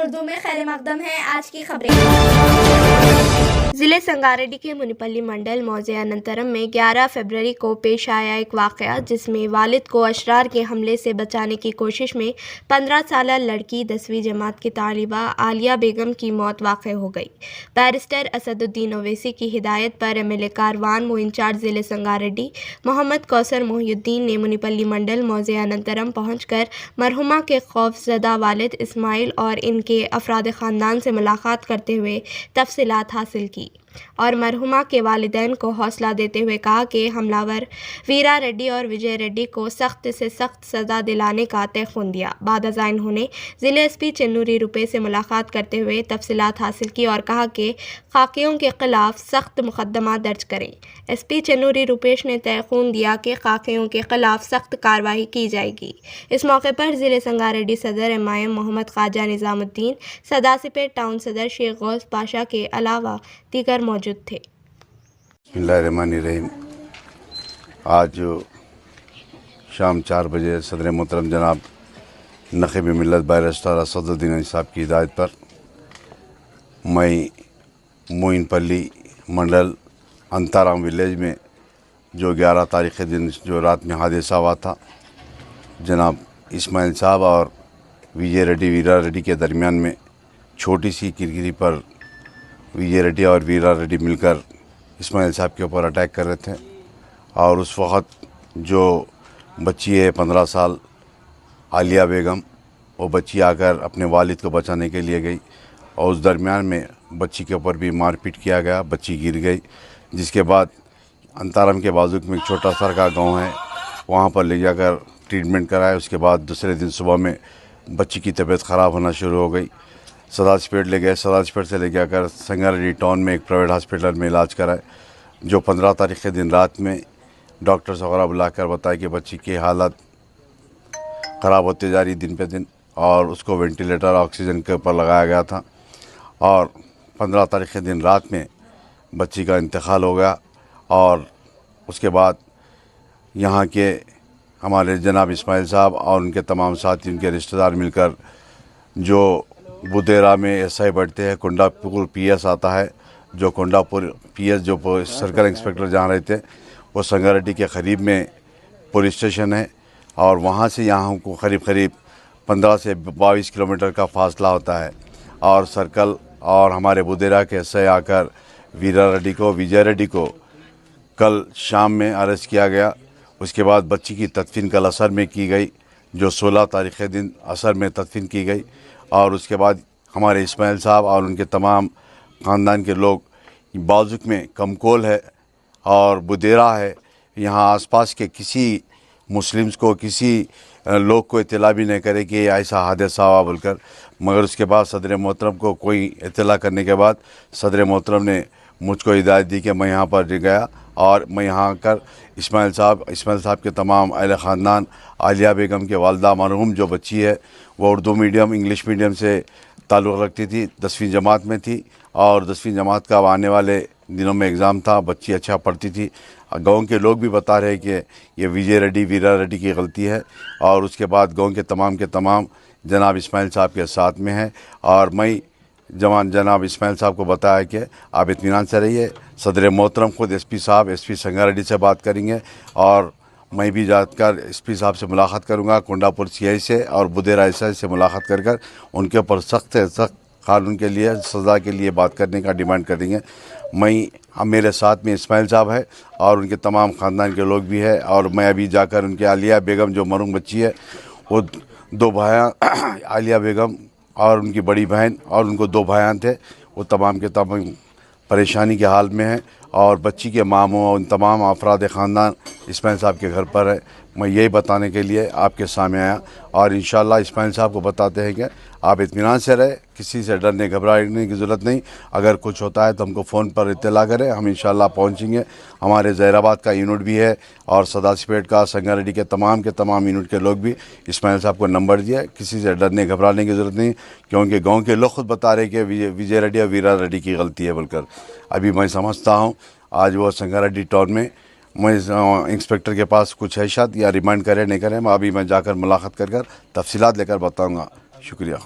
उर्दू में खैर मकदम है आज की खबरें। जिले संगारेड्डी के मुनिपल्ली मंडल मौजे अनंतरम में 11 फरवरी को पेश आया एक वाक़या जिसमें वालिद को अशरार के हमले से बचाने की कोशिश में 15 साल लड़की 10वीं जमात की तालिबा आलिया बेगम की मौत वाक़ हो गई। बैरिस्टर असदुद्दीन ओवैसी की हिदायत पर एमएलए कारवान मो इंचार्ज जिले संगारेड्डी मोहम्मद कौसर मोहिउद्दीन ने मुनिपल्ली मंडल मौजे अनंतरम पहुंचकर मरहुमा के खौफजदा वालिद इस्माइल और इनके अफराद ख़ानदान से मुलाकात करते हुए तफसीलात हासिल की और मरहुमा के वालिदैन को हौसला देते हुए कहा कि हमलावर वीरा रेड्डी और विजय रेड्डी को सख्त से सख्त सज़ा दिलाने का तयख़ुन दिया। बाद अज़ां उन्होंने ज़िले एसपी चन्नूरी रुपे से मुलाकात करते हुए तफसीलात हासिल की और कहा कि खाकियों के ख़िलाफ़ सख्त मुकदमा दर्ज करें। एसपी चन्नूरी रुपेश ने तयख़ुन दिया कि खाकियों के ख़िलाफ़ सख्त कार्रवाई की जाएगी। इस मौके पर ज़िले संगारेड्डी सदर एमआईएम मोहम्मद ख्वाजा निज़ामुद्दीन, सदासिपेट टाउन सदर शेख गौस पाशा के अलावा दीगर मौजूद थे। बिस्मिल्लाहिर्रहमानिर्रहीम। आज शाम 4 बजे सदर मोहतरम जनाब नक़ीब मिल्लत बैरिस्टर असदुद्दीन साहब की हिदायत पर मैं मोइनपल्ली मंडल अंताराम विलेज में जो 11 तारीख़ के दिन जो रात में हादसा हुआ था, जनाब इस्माइल साहब और विजय रेड्डी वीरा रेड्डी के दरमियान में छोटी सी किरकिरी पर विजय रेड्डी और वीरा रेड्डी मिलकर इस्माइल साहब के ऊपर अटैक कर रहे थे और उस वक़्त जो बच्ची है 15 साल आलिया बेगम, वो बच्ची आकर अपने वालिद को बचाने के लिए गई और उस दरमियान में बच्ची के ऊपर भी मारपीट किया गया, बच्ची गिर गई, जिसके बाद अंताराम के बाजू में एक छोटा सा का गाँव है, वहाँ पर ले जाकर ट्रीटमेंट कराया। उसके बाद दूसरे दिन सुबह में बच्ची की तबीयत ख़राब होना शुरू हो गई। सदासिपेट ले गए, सदासिपेट से ले जाकर संगारेड्डी टाउन में एक प्राइवेट हॉस्पिटल में इलाज कराए। जो 15 तारीख़ के दिन रात में डॉक्टर्स वगैरह बुलाकर बताया कि बच्ची की हालत ख़राब होती जा रही दिन पे दिन और उसको वेंटिलेटर ऑक्सीजन के ऊपर लगाया गया था और 15 तारीख़ के दिन रात में बच्ची का इंतकाल हो गया। और उसके बाद यहाँ के हमारे जनाब इस्माइल साहब और उनके तमाम साथी, उनके रिश्तेदार मिलकर जो बुदेरा में एसआई बढ़ते हैं, कुंडापुर पीएस आता है, जो कुंडापुर पीएस जो सर्कल इंस्पेक्टर जहाँ रहते हैं वो संगारेड्डी के करीब में पुलिस स्टेशन है और वहाँ से यहाँ को करीब 15 से 22 किलोमीटर का फासला होता है। और सर्कल और हमारे बुदेरा के एसआई आकर वीरा रेड्डी को, विजय रेड्डी को कल शाम में अरेस्ट किया गया। उसके बाद बच्ची की तदफीन कल असर में की गई, जो 16 तारीख़ के दिन असर में तदफीन की गई। और उसके बाद हमारे इस्माइल साहब और उनके तमाम ख़ानदान के लोग बाजुक में कमकोल है और बुदेरा है, यहाँ आसपास के किसी मुस्लिम्स को, किसी लोग को इत्तला भी नहीं करे कि ऐसा हादसा हुआ बोलकर। मगर उसके बाद सदर मोहतरम को कोई इत्तला करने के बाद सदर मोहतरम ने मुझको हिदायत दी कि मैं यहाँ पर गया और मैं यहाँ आकर इस्माइल साहब के तमाम अहले ख़ानदान, आलिया बेगम के वालदा मरहूम जो बच्ची है वो उर्दू मीडियम इंग्लिश मीडियम से ताल्लुक़ रखती थी, 10वीं जमात में थी और 10वीं जमात का आने वाले दिनों में एग्ज़ाम था, बच्ची अच्छा पढ़ती थी। गांव के लोग भी बता रहे कि ये विजय रेड्डी वीरा रेड्डी की गलती है और उसके बाद गांव के तमाम जनाब इस्माइल साहब के साथ में है। और मैं जनाब इस्माइल साहब को बताया कि आप इत्मीनान से रहिए, सदर मोहतरम खुद एसपी संगारेड्डी से बात करेंगे और मैं भी जाकर एसपी साहब से मुलाकात करूंगा, कुंडापुर सीआई से और बुदेरा एसआई से मुलाकात कर उनके ऊपर सख्त से सख्त कानून के लिए, सज़ा के लिए बात करने का डिमांड करेंगे। मेरे साथ में इस्माइल साहब है और उनके तमाम ख़ानदान के लोग भी है और मैं अभी जाकर उनके आलिया बेगम जो मरूम बच्ची है, वो 2 भाई आलिया बेगम और उनकी बड़ी बहन और उनको 2 भाई थे, वो तमाम के तमाम परेशानी के हाल में है और बच्ची के मामू और उन तमाम अफराद ख़ानदान इस्माइल साहब के घर पर है। मैं यही बताने के लिए आपके सामने आया और इंशाअल्लाह इस्माइल साहब को बताते हैं कि आप इत्मीनान से रहे, किसी से डरने घबराने की ज़रूरत नहीं। अगर कुछ होता है तो हमको फ़ोन पर इत्तला करें, हम इंशाअल्लाह पहुंचेंगे। हमारे ज़हीराबाद का यूनिट भी है और सदासिपेट का, संगारेड्डी के तमाम यूनिट के लोग भी इस्माइल साहब को नंबर दिया है। किसी से डरने घबराने की ज़रूरत नहीं, क्योंकि गाँव के लोग खुद बता रहे कि विजय रेड्डी और वीरा रेड्डी की गलती है बोलकर। अभी मैं समझता हूँ आज वो संगारेड्डी टाउन में मैं इंस्पेक्टर के पास कुछ है शायद या रिमांड करे नहीं करे, अभी मैं जाकर मुलाकात कर तफसीलात लेकर बताऊँगा। शुक्रिया।